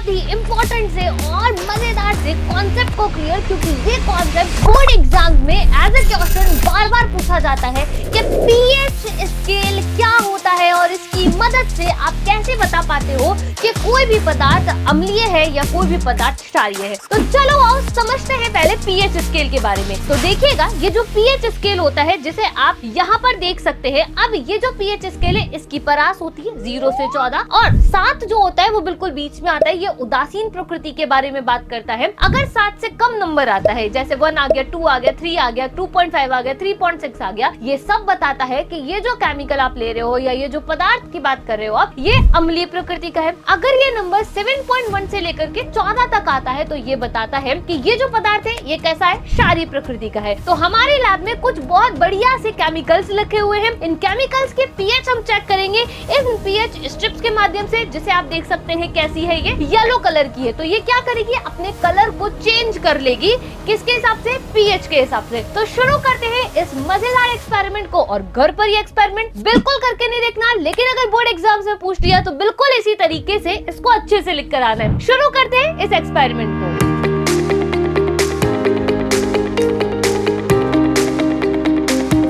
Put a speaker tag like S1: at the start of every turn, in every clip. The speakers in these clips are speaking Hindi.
S1: बहुत ही इम्पोर्टेंट से और मजेदार से कॉन्सेप्ट को क्लियर, क्योंकि ये कॉन्सेप्ट बोर्ड एग्जाम में एज ए क्वेश्चन बार बार पूछा जाता है कि पीएच स्केल क्या होता है और इसकी मदद से आप कैसे बता पाते हो कि कोई भी पदार्थ अम्लीय है या कोई भी पदार्थ क्षारीय है। तो चलो आओ समझते हैं पहले पीएच स्केल के बारे में। तो देखिएगा, ये जो पीएच स्केल होता है जिसे आप यहाँ पर देख सकते हैं, अब ये जो पीएच स्केल है इसकी परास होती है 0 से 14 और 7 जो होता है वो बिल्कुल बीच में आता है। ये उदासीन प्रकृति के बारे में बात करता है। अगर 7 से कम नंबर आता है, जैसे 1 आ गया, 2 आ गया, 3 आ गया, 2.5 आ गया, 3.6 आ गया, ये सब बताता है कि ये जो केमिकल आप ले रहे हो या ये जो पदार्थ की बात कर रहे हो आप, ये अम्लीय प्रकृति का है। अगर ये नंबर 7.1 से लेकर के 14 तक आता है तो ये बताता है कि ये जो पदार्थ है ये कैसा है, क्षारीय प्रकृति का है। तो हमारे लैब में कुछ बहुत बढ़िया से केमिकल्स लिखे हुए हैं। इन केमिकल्स के पीएच हम चेक करेंगे इन पीएच स्ट्रिप्स के माध्यम से, जिसे आप देख सकते हैं कैसी है, ये येलो कलर की है। तो ये क्या करेगी, अपने कलर को चेंज कर लेगी, किसके हिसाब से, पीएच के हिसाब से। तो शुरू करते हैं इस मजेदार एक्सपेरिमेंट को। और घर पर ये एक्सपेरिमेंट बिल्कुल करके नहीं देखना, लेकिन अगर बोर्ड एग्जाम में पूछ लिया तो बिल्कुल इसी तरीके से इसको अच्छे से लिख कर आना है। शुरू करते हैं इस एक्सपेरिमेंट को।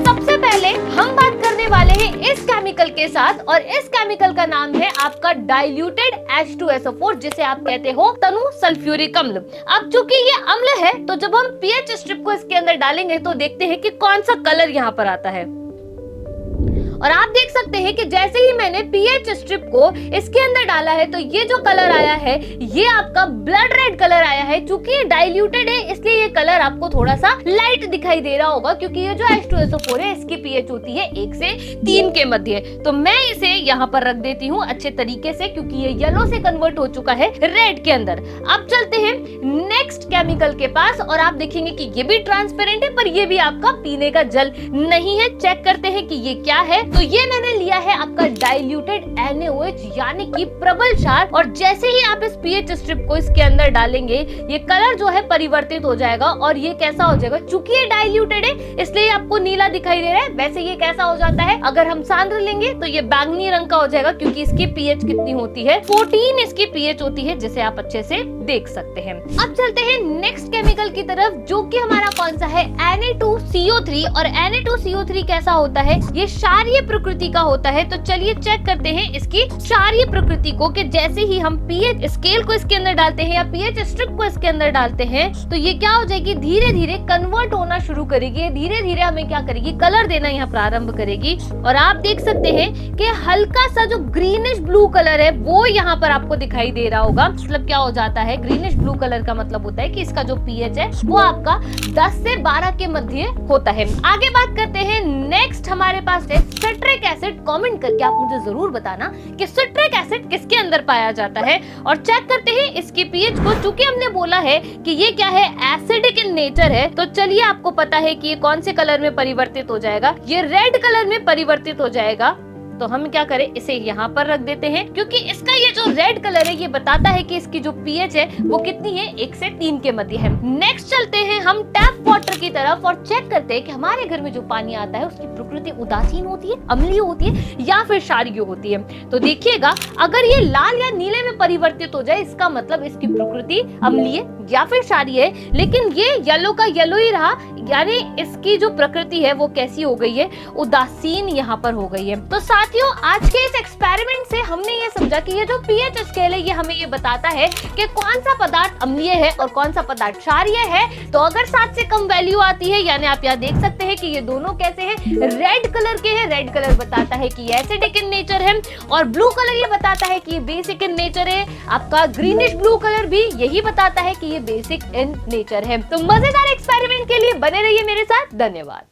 S1: सबसे पहले हम बात करने वाले हैं इस केमिकल के साथ, और इस केमिकल का नाम है आपका डाइल्यूटेड H2SO4, जिसे आप कहते हो तनु सल्फ्यूरिक अम्ल। अब चूंकि ये अम्ल है तो जब हम पीएच स्ट्रिप को इसके अंदर डालेंगे तो देखते हैं कि कौन सा कलर यहाँ पर आता है। और आप देख सकते हैं कि जैसे ही मैंने पीएच स्ट्रिप को इसके अंदर डाला है तो ये जो कलर आया है ये आपका ब्लड रेड कलर आया है। चूंकि ये डाइल्यूटेड है इसलिए ये कलर आपको थोड़ा सा लाइट दिखाई दे रहा होगा, क्योंकि ये जो H2SO4 है इसकी पीएच होती है 1 से 3 के मध्य। तो मैं इसे यहाँ पर रख देती हूँ अच्छे तरीके से, क्योंकि ये येलो से कन्वर्ट हो चुका है रेड के अंदर। अब चलते हैं नेक्स्ट केमिकल के पास, और आप देखेंगे कि ये भी ट्रांसपेरेंट है पर ये भी आपका पीने का जल नहीं है। चेक करते हैं कि ये क्या है। तो ये मैंने लिया है आपका डाइल्यूटेड NaOH, यानी कि प्रबल क्षार। और जैसे ही आप इस पीएच स्ट्रिप को इसके अंदर डालेंगे ये कलर जो है परिवर्तित हो जाएगा, और ये कैसा हो जाएगा, चूंकि ये डाइल्यूटेड है इसलिए आपको नीला दिखाई दे रहा है। वैसे ये कैसा हो जाता है, अगर हम सांद्र लेंगे तो ये बैंगनी रंग का हो जाएगा, क्योंकि इसकी पीएच कितनी होती है, 14 इसकी पीएच होती है, जिसे आप अच्छे से देख सकते हैं। अब चलते हैं नेक्स्ट केमिकल की तरफ, जो कि हमारा कौन सा है, Na2CO3। और Na2CO3 कैसा होता है, ये क्षारीय प्रकृति का होता है। तो चलिए चेक करते हैं इसकी क्षारीय प्रकृति को, कि जैसे ही हम पीएच स्केल को इसके अंदर डालते हैं या पीएच स्ट्रिप को इसके अंदर डालते हैं तो ये क्या हो जाएगी, धीरे धीरे कन्वर्ट होना शुरू करेगी। धीरे धीरे हमें क्या करेगी, कलर देना यहाँ प्रारंभ करेगी। और आप देख सकते हैं कि हल्का सा जो ग्रीनिश ब्लू कलर है वो यहाँ पर आपको दिखाई दे रहा होगा। मतलब क्या हो जाता है, ग्रीनिश ब्लू कलर का मतलब होता है कि इसका जो पीएच है वो आपका 10 से 12 के मध्य होता है। आगे बात करते हैं नेक्स्ट हमारे पास है सिट्रिक एसिड। कमेंट करके आप मुझे जरूर बताना कि सिट्रिक एसिड किसके अंदर पाया जाता है। और चेक करते हैं इसकी पीएच को। चूंकि हमने बोला है कि ये क्या है, एसिडिक इन नेचर है, तो चलिए आपको पता है कि ये कौन से कलर में परिवर्तित हो जाएगा, ये रेड कलर में परिवर्तित हो जाएगा। तो हम क्या करें, इसे यहाँ पर रख देते हैं, क्योंकि इसका ये जो रेड कलर है ये बताता है कि इसकी जो पीएच है वो कितनी है, 1 से 3 के मध्य है। नेक्स्ट चलते हैं हम टैप वाटर की तरफ और चेक करते हैं कि हमारे घर में जो पानी आता है उसकी प्रकृति उदासीन होती है, अम्लीय होती है या फिर क्षारीय होती है। तो देखिएगा, अगर ये लाल या नीले में परिवर्तित हो जाए इसका मतलब इसकी प्रकृति अम्लीय या फिर क्षारीय है। लेकिन ये येलो का येलो ही रहा, यानी इसकी जो प्रकृति है वो कैसी हो गई है, उदासीन यहाँ पर हो गई है। तो साथियों, आज के इस एक्सपेरिमेंट से हमने ये समझा कि ये जो पीएच स्केल है ये हमें ये बताता है कि कौन सा पदार्थ अम्लीय है और कौन सा पदार्थ क्षारीय है। तो अगर 7 से कम वैल्यू आती है, यानी आप यहाँ देख सकते हैं कि ये दोनों कैसे हैं, रेड कलर के हैं। रेड कलर बताता है कि एसिडिक इन नेचर है, और ब्लू कलर ये बताता है कि ये बेसिक इन नेचर है। आपका ग्रीनिश ब्लू कलर भी यही बताता है कि ये बेसिक इन नेचर है। तो मजेदार एक्सपेरिमेंट के लिए बने रहिए मेरे साथ। धन्यवाद।